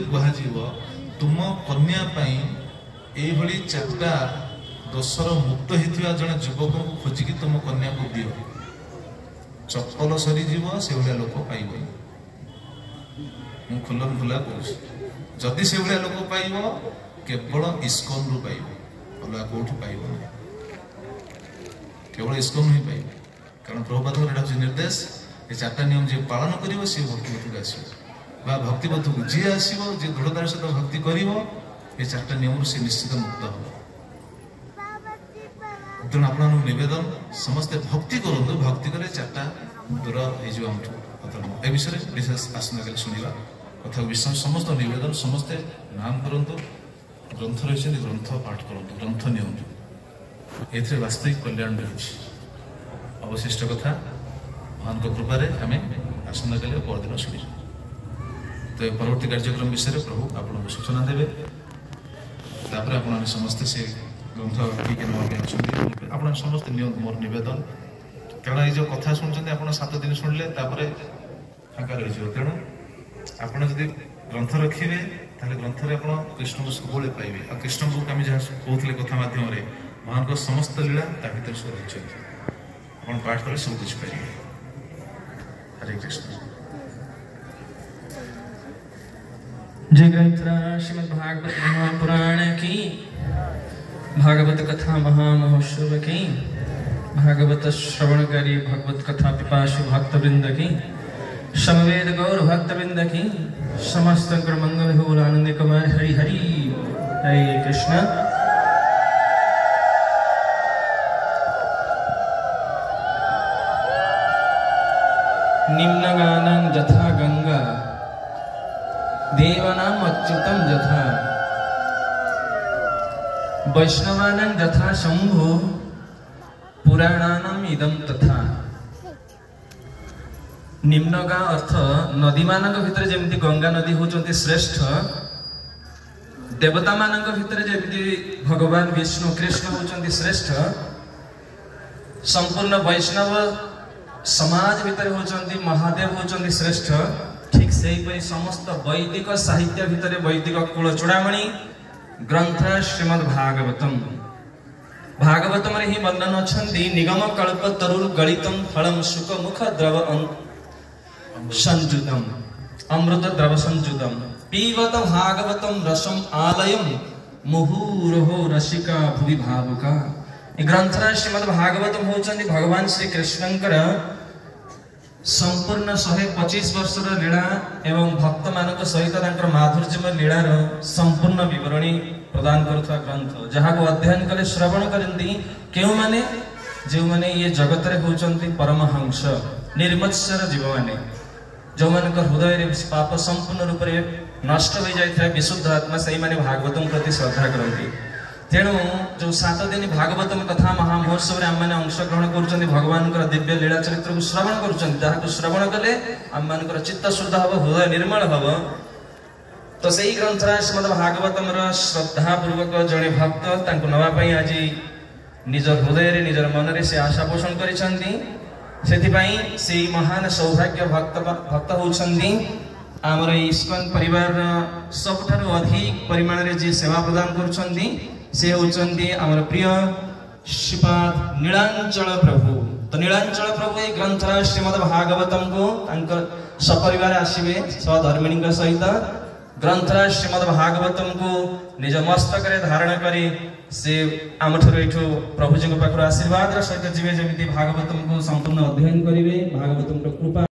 कह तुम कन्या एभली चार्टा दोषर मुक्त होता जड़े युवक को खोजिकी तुम कन्या को दियो चप्पल सरीज से भाया लोक पाइब मु खुलम खुला कह जदि से भाया लोक पाइब केवल इस्कन रु पाइब अलग कौटू पाइब केवल इस्कन ही पाइब कारण प्रभुपाद निर्देश ये चार्टा नियम जी पालन कर भक्तिपथ आसो भक्तिपथ को जी आसो जी दृढ़तार सहित भक्ति कर ये चार्टा नियम से निश्चित मुक्त हम तेणु आप नवेदन समस्ते भक्ति करूँ भक्ति कले चार्टा दूर हो विषय विशेष आसना कल शुणा कथा विषय समस्त नवेदन समस्ते नाम करूँ ग्रंथ रही ग्रंथ पाठ करूँ ग्रंथ नि वास्तविक कल्याण रही अवशिष्ट कथा महान कृपारे आम आसना कले परदिन शुणी तो परवर्ती कार्यक्रम विषय प्रभु आपको सूचना देवे तापर आप समस्ते से ग्रंथ आप समस्त मोर नवेदन कारण ये कथा शुणुंट आप 7 दिन शुणिले फाँका रही तेणु आपड़ जब ग्रंथ रखिए ग्रंथ आप कृष्ण को सब पाइबे आ कृष्ण को आम जहाँ कहते कथा मध्यम महान को समस्त लीला भर सब रही आप पाठ कले सब कुछ पाइबे। हरे कृष्ण। जय ग्रंथ श्रीमद् भागवत महापुराण की भागवत कथा महामहोत्सव की भागवत श्रवणकारी भगवत कथा पिपासु भक्तवृंद की समवेद गौर भक्तवृंद की समस्त मंगल हो आनंद कुमार हरि हरि। हरे कृष्ण। निम्नगानं यथा गंगा देवानां अच्युतं यथा वैष्णवानां यथा शंभु पुराणानां इदं तथा। निम्नगा अर्थ नदी मानक भितर जेमती गंगा नदी होचंती श्रेष्ठ देवता मानक भितर जेमती भगवान विष्णु कृष्ण होचंती श्रेष्ठ संपूर्ण वैष्णव समाज भितर होचंती महादेव होचंती श्रेष्ठ ठीक से समस्त वैदिक साहित्य भितर वैदिक कूल चूड़ामणि ग्रंथ श्रीमद् भागवतम भागवतम रे ही वर्णन अच्छी निगम कल्प तरुर गलितम फलम सुख मुख द्रव संजुतम अमृत द्रव संजुतम पीवत भागवतम रसम आलयम मुहुरहो रसिका भुवि भावुका। ग्रंथ श्रीमद् भागवतम होचंती भगवान श्री कृष्णंकर संपूर्ण 125 वर्षर लीला एवं भक्त मानक सहित माधुर्यमय लीलार संपूर्ण विवरणी प्रदान करुवा ग्रंथ जहाँ को अध्ययन कले श्रवण करती क्यों माने जो माने ये जगत रे होचंती परमहंस निर्मत्सर जीव माने जो मान हृदय रे पाप संपूर्ण रूप से नष्ट हो जाए विशुद्ध आत्मा से माने भागवतम प्रति श्रद्धा करती तेणु जो 7 दिन भागवतम कथा महामहोत्सव आम मैंने अंशग्रहण कर भगवान दिव्य लीला चरित्र को श्रवण कर श्रवण कले आम मान चित्त शुद्ध हम हृदय निर्मल हम तो से ग्रंथ श्रीमद् भागवतम श्रद्धा पूर्वक जड़े भक्त नापी आज निज हृदय निजर मन में से आशा पोषण कर महान सौभाग्य भक्त होती आमर इस्कन परिवार सबुठ अधिक परिमाण में जी सेवा प्रदान कर से होचंती आमर प्रिय श्रीपाद नीलांचल प्रभु। तो नीलांचल प्रभु ये ग्रंथ श्रीमद् भागवतम को सपरिवार आसवे सहधर्मिणी सहित ग्रंथ श्रीमद् भागवतम को निज मस्तक धारण करी से आम ठू प्रभुजी पाखर आशीर्वाद सहित जीवे जमी भागवतम को संपूर्ण अध्ययन करेंगे भागवतम कृपा